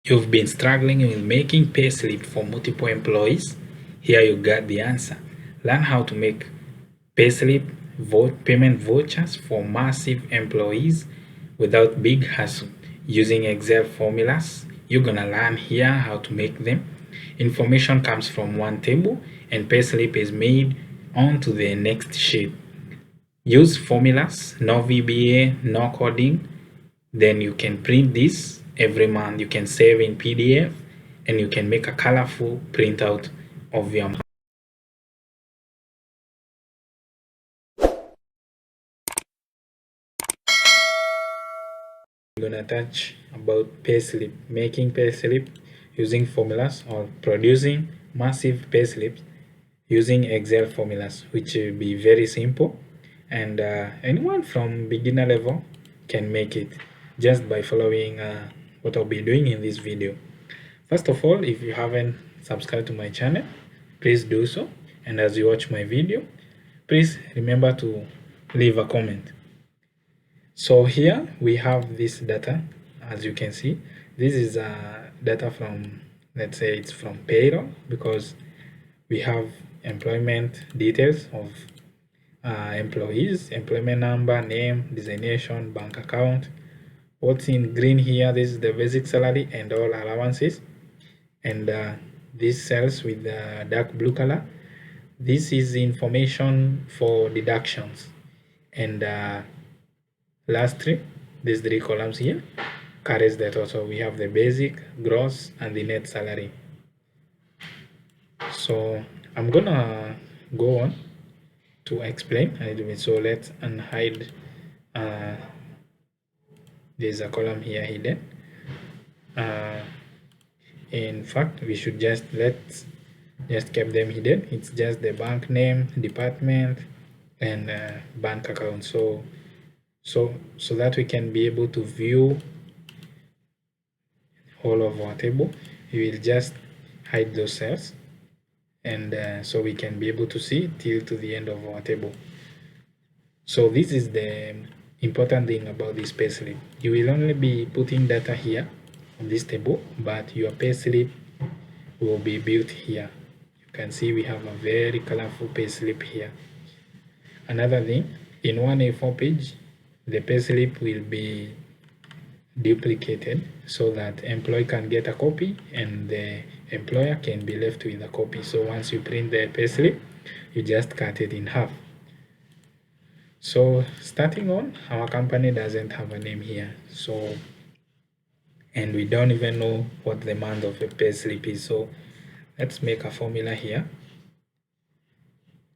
You've been struggling with making payslip for multiple employees? Here you got the answer. Learn how to make payslip payment vouchers for massive employees without big hassle. Using Excel formulas, you're gonna learn here how to make them. Information comes from one table and payslip is made onto the next sheet. Use formulas, no VBA, no coding. Then you can print this every month. You can save in PDF and you can make a colorful printout of your month. We're gonna touch about payslip, making payslip using formulas or producing massive payslips using Excel formulas, which will be very simple, and anyone from beginner level can make it just by following what I'll be doing in this video. First of all, if you haven't subscribed to my channel, please do so, and as you watch my video, please remember to leave a comment. So here we have this data. As you can see, this is data from, let's say it's from payroll, because we have employment details of employees, employment number, name, designation, bank account. What's in green here, this is the basic salary and all allowances, and these cells with the dark blue color, this is information for deductions, and lastly these three columns here carries the total. We have the basic, gross, and the net salary. So I'm gonna go on to explain a little bit. So let's unhide there's a column here hidden. In fact, we should just keep them hidden. It's just the bank name, department, and bank account. So that we can be able to view all of our table, we will just hide those cells, and so we can be able to see till to the end of our table. So this is the important thing about this payslip. You will only be putting data here on this table, but your payslip will be built here. You can see we have a very colorful payslip here. Another thing, in one A4 page, the payslip will be duplicated so that employee can get a copy and the employer can be left with a copy. So once you print the payslip, you just cut it in half. So starting on, our company doesn't have a name here, so, and we don't even know what the month of a payslip is. So let's make a formula here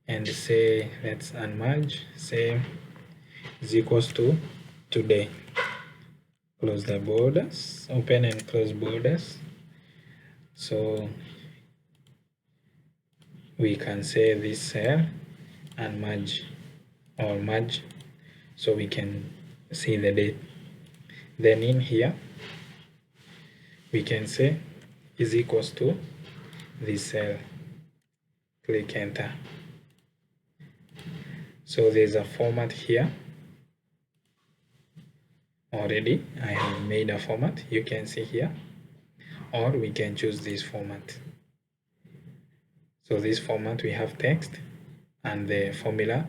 and say, let's unmerge, say is equals to today. Close the borders, open and close borders. So we can say this cell and merge or merge, so we can see the date. Then in here we can say is equals to this cell. Click enter. So there's a format here already. I have made a format, you can see here, or we can choose this format. So this format, we have text and the formula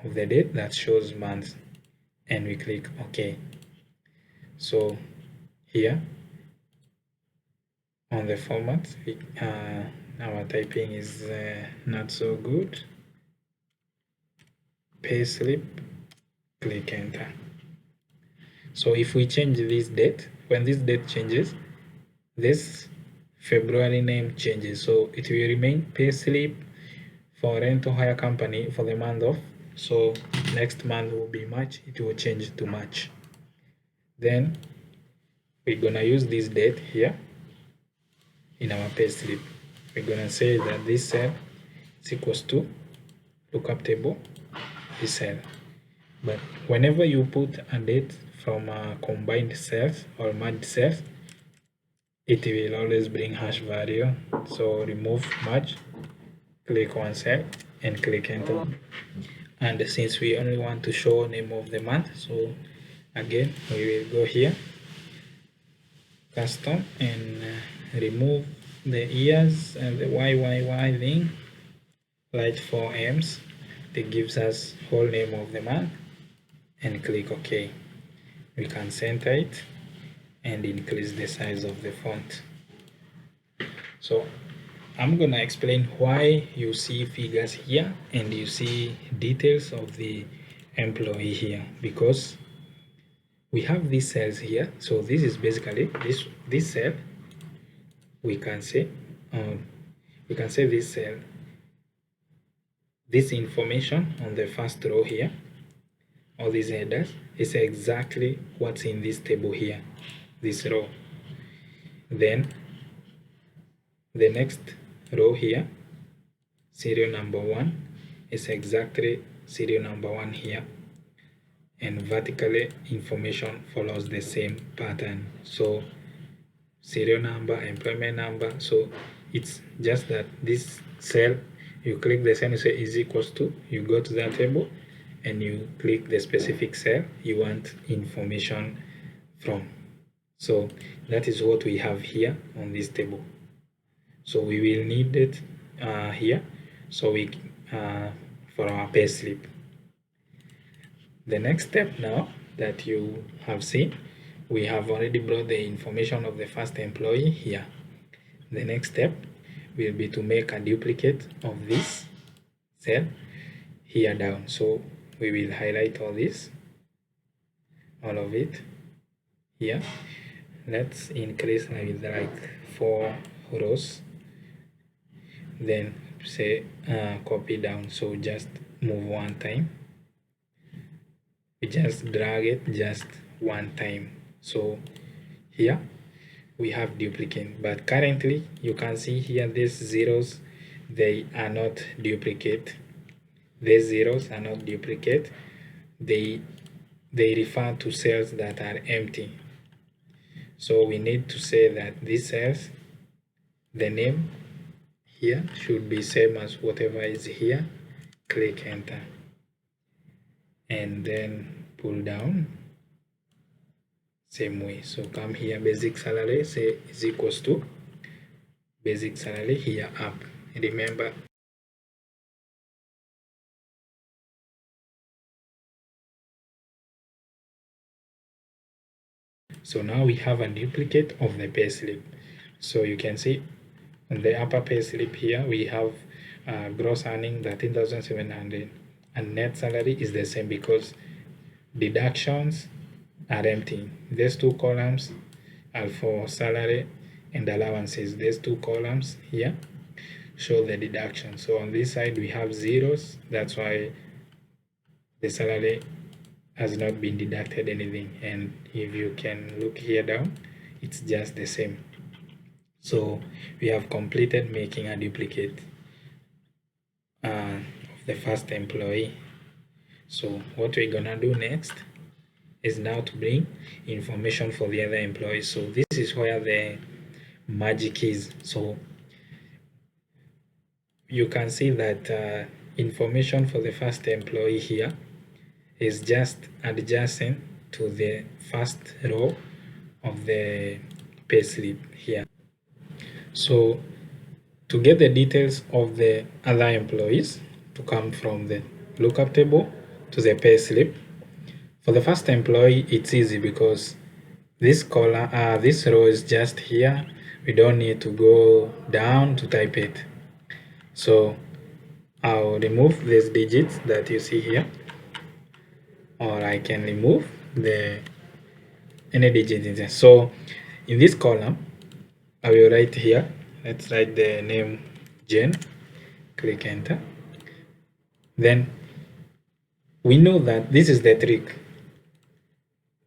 of the date that shows months, and we click OK. So here on the format, our typing is not so good. Payslip, click enter. So if we change this date, when this date changes, this February name changes, so it will remain payslip for rental hire company for the month of, so next month will be March, it will change to March. Then we're gonna use this date here in our payslip. We're gonna say that this cell is equals to lookup table, this cell. But whenever you put a date from combined cells or merged cells, it will always bring hash value. So remove merge, click one cell and click enter. And since we only want to show name of the month, so again we will go here, custom and remove the years and the YYY thing, write 4 M's that gives us whole name of the month, and click OK. We can center it and increase the size of the font. So I'm gonna explain why you see figures here and you see details of the employee here, because we have these cells here. So this is basically this cell. We can say this cell, this information on the first row here, all these headers, is exactly what's in this table here, this row. Then the next row here, serial number 1, is exactly serial number 1 here, and vertically information follows the same pattern. So serial number, employment number. So it's just that this cell, you click the cell, you say is equals to, you go to that table and you click the specific cell you want information from. So that is what we have here on this table. So we will need it here, so we for our payslip. The next step now that you have seen, we have already brought the information of the first employee here. The next step will be to make a duplicate of this cell here down. So we will highlight all this, all of it here. Let's increase with like 4 rows, then say copy down. So just move one time, we just drag it just one time. So here we have duplicate, but currently you can see here these zeros, they are not duplicate. These zeros are not duplicate. They refer to cells that are empty. So we need to say that these cells, the name here should be same as whatever is here. Click enter and then pull down same way. So come here, basic salary, say is equals to basic salary here up. Remember, so now we have a duplicate of the payslip. So you can see on the upper payslip here we have gross earning 13,700 and net salary is the same because deductions are empty. These two columns are for salary and allowances. These two columns here show the deduction. So on this side we have zeros, that's why the salary has not been deducted anything, and if you can look here down, it's just the same. So we have completed making a duplicate of the first employee. So what we're gonna do next is now to bring information for the other employees. So this is where the magic is. So you can see that information for the first employee here is just adjacent to the first row of the payslip here. So to get the details of the other employees, to come from the lookup table to the payslip, for the first employee it's easy because this column, this row is just here. We don't need to go down to type it. So I'll remove these digits that you see here, or I can remove any digit in there. So in this column I will write here, let's write the name Jane, click enter. Then we know that this is the trick.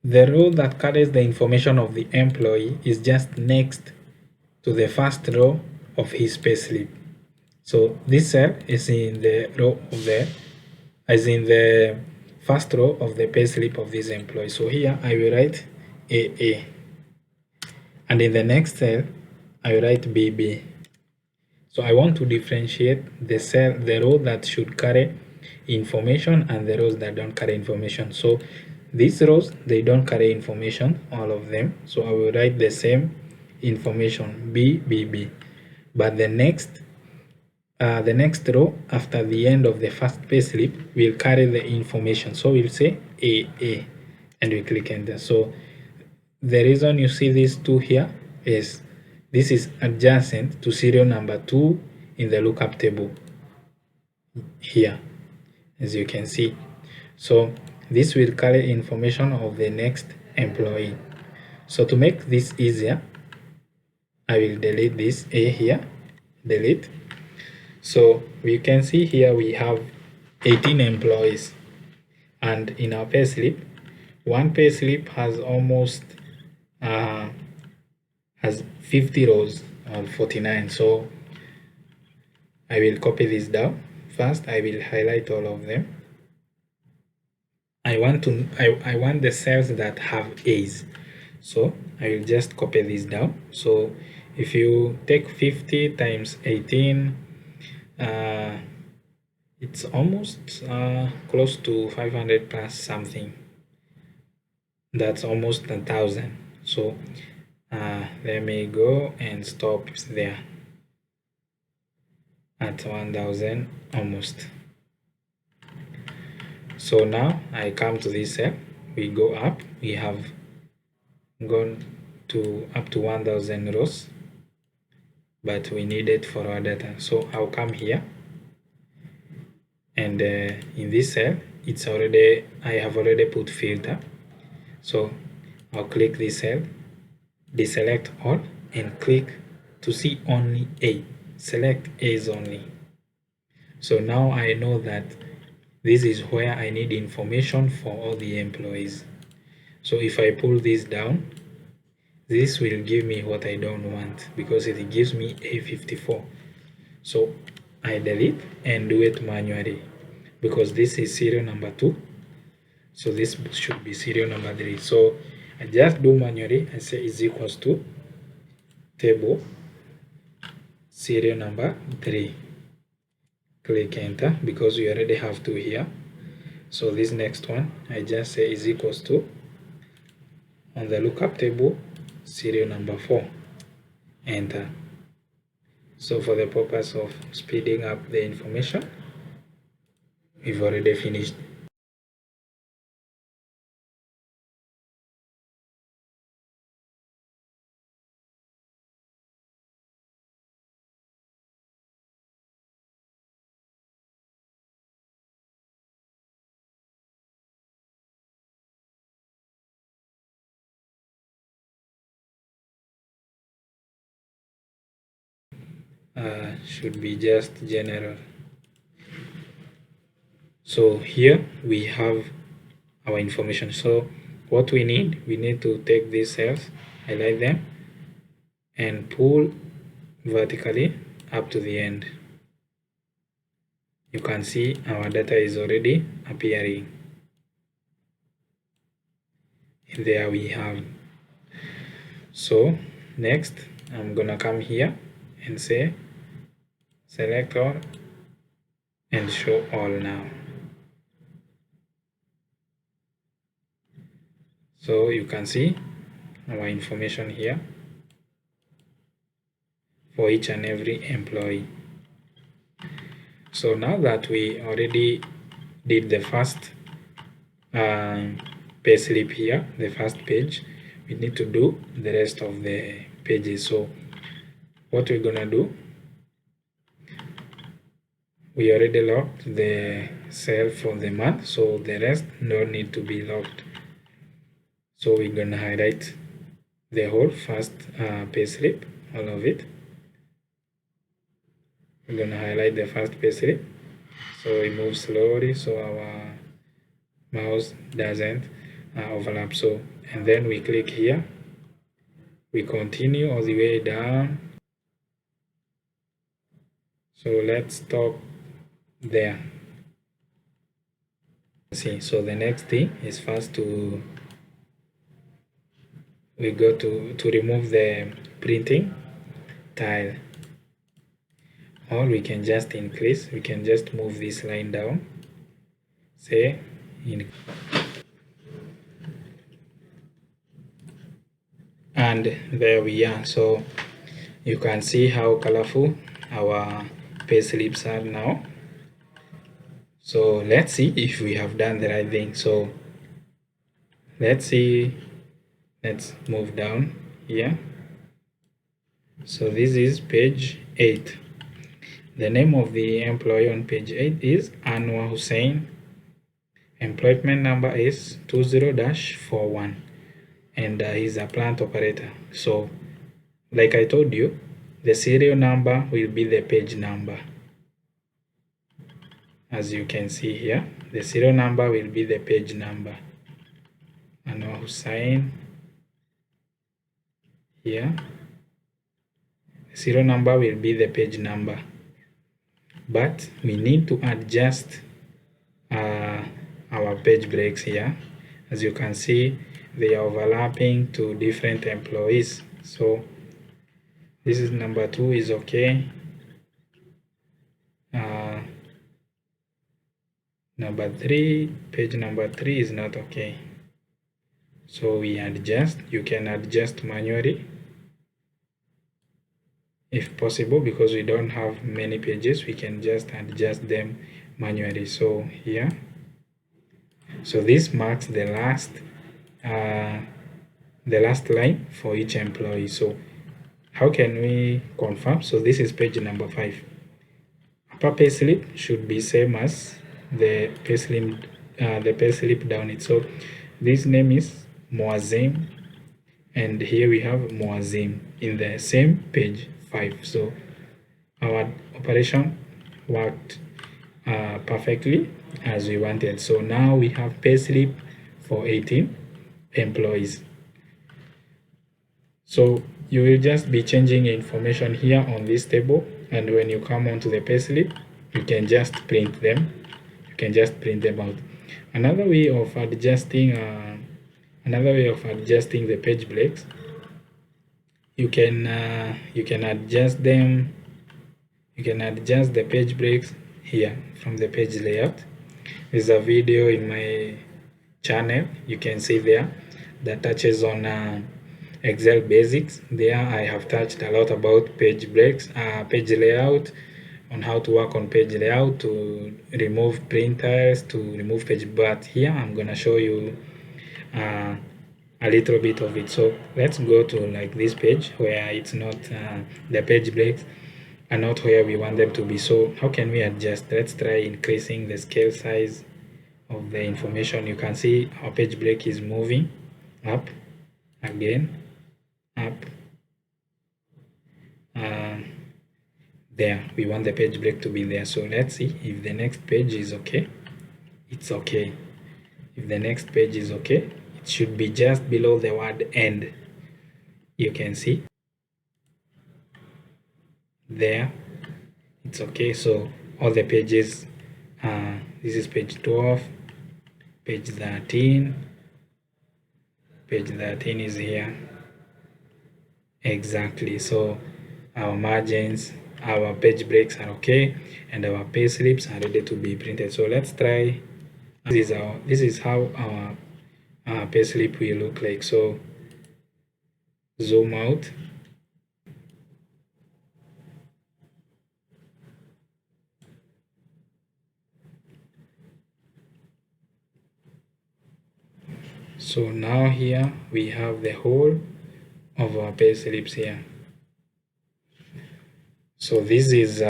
The row that carries the information of the employee is just next to the first row of his payslip. So this cell is in the row of the first row of the payslip of this employee. So here I will write AA, and in the next cell I will write BB. So I want to differentiate the row that should carry information and the rows that don't carry information. So these rows, they don't carry information, all of them. So I will write the same information BBB, but the next row after the end of the first payslip will carry the information, so we'll say AA and we click enter. So the reason you see these two here is this is adjacent to serial number 2 in the lookup table here, as you can see. So this will carry information of the next employee. So to make this easier, I will delete this A here, delete. So we can see here we have 18 employees, and in our payslip, one payslip has almost has 50 rows or 49. So I will copy this down. First, I will highlight all of them. I want the cells that have A's, so I will just copy this down. So if you take 50 times 18, it's almost close to 500 plus something. That's almost 1,000. So let me go and stop there at 1,000 almost. So now I come to this cell, we go up, we have gone to up to 1,000 rows, but we need it for our data. So I'll come here, and in this cell I have already put filter. So I'll click this cell, deselect all, and click to see only A. Select A's only. So now I know that this is where I need information for all the employees. So if I pull this down, this will give me what I don't want, because it gives me A54. So I delete and do it manually, because this is serial number 2. So this should be serial number 3. So I just do manually. I say is equals to table serial number 3. Click enter, because we already have 2 here. So this next one, I just say is equals to, on the lookup table, serial number 4. Enter. So for the purpose of speeding up the information, we've already finished. Should be just general. So here we have our information. So what we need to take these cells, highlight them, and pull vertically up to the end. You can see our data is already appearing. And there we have. So next, I'm gonna come here and say select all and show all now. So you can see our information here for each and every employee. So now that we already did the first payslip here, the first page, we need to do the rest of the pages. So what we're gonna do, we already locked the cell for the month, so the rest no need to be locked. So we're gonna highlight the whole first payslip, all of it. We're gonna highlight the first payslip, so we move slowly so our mouse doesn't overlap. So, and then we click here, we continue all the way down. So let's stop there. See, so the next thing is first we go to remove the printing tile, or we can just increase, we can just move this line down, say And there we are. So you can see how colorful our pay slips are now. So let's see if we have done the right thing. So let's see, let's move down here. So this is page 8. The name of the employee on page 8 is Anwar Hussein. Employment number is 20-41, and he's a plant operator. So like I told you, the serial number will be the page number. As you can see here, the serial number will be the page number. Anwar Hussein here. The serial number will be the page number. But we need to adjust our page breaks here. As you can see, they are overlapping to different employees. So this is number 2 is okay. Number 3, page number 3 is not okay. So we adjust. You can adjust manually if possible, because we don't have many pages. We can just adjust them manually. So here, so this marks the last line for each employee. So how can we confirm? So this is page number 5. Upper payslip should be same as the payslip down it. So this name is Moazim, and here we have Moazim in the same page 5. So our operation worked perfectly as we wanted. So now we have payslip for 18 employees. So you will just be changing information here on this table, and when you come onto the payslip, you can just print them. You can just print them out. Another way of adjusting the page breaks, you can adjust them. You can adjust the page breaks here from the page layout. There's a video in my channel, you can see there, that touches on Excel basics. There I have touched a lot about page breaks, page layout, on how to work on page layout, to remove printers, to remove page. But here I'm gonna show you a little bit of it. So let's go to like this page where it's not the page breaks are not where we want them to be. So how can we adjust? Let's try increasing the scale size of the information. You can see our page break is moving up, again up. There, we want the page break to be there. So let's see if the next page is okay. It's okay. If the next page is okay, it should be just below the word end. You can see there, it's okay. So all the pages, this is page 12, page 13, page 13 is here exactly. So our margins, our page breaks are okay, and our pay slips are ready to be printed. So let's try. This is how our pay slip will look like. So zoom out. So now here we have the whole of our pay slips here. So this is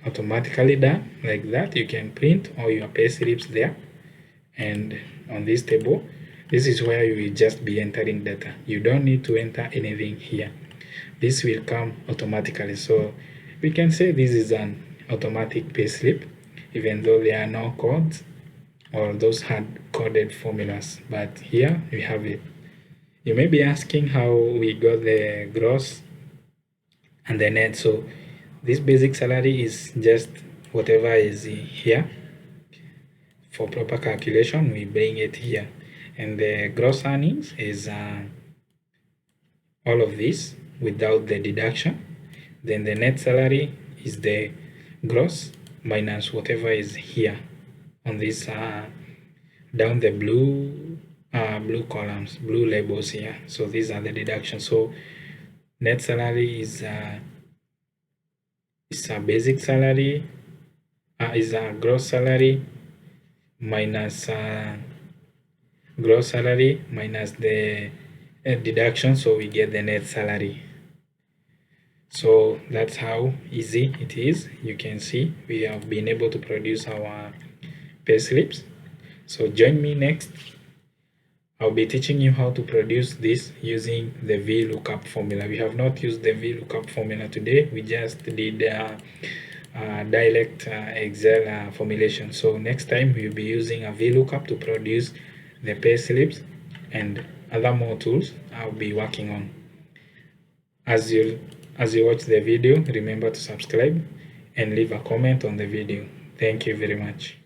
automatically done like that. You can print all your pay slips there, and on this table, this is where you will just be entering data. You don't need to enter anything here. This will come automatically. So we can say this is an automatic pay slip, even though there are no codes or those hard-coded formulas. But here we have it. You may be asking how we got the gross and the net. So this basic salary is just whatever is here. For proper calculation, we bring it here, and the gross earnings is all of this without the deduction. Then the net salary is the gross minus whatever is here on this down the blue blue columns, blue labels here. So these are the deductions. So net salary is a basic salary, is a gross salary minus gross salary minus the deduction, so we get the net salary. So that's how easy it is. You can see we have been able to produce our pay slips. So join me next. I'll be teaching you how to produce this using the VLOOKUP formula. We have not used the VLOOKUP formula today. We just did direct Excel formulation. So next time we'll be using a VLOOKUP to produce the pay slips and other more tools I'll be working on. As you watch the video, remember to subscribe and leave a comment on the video. Thank you very much.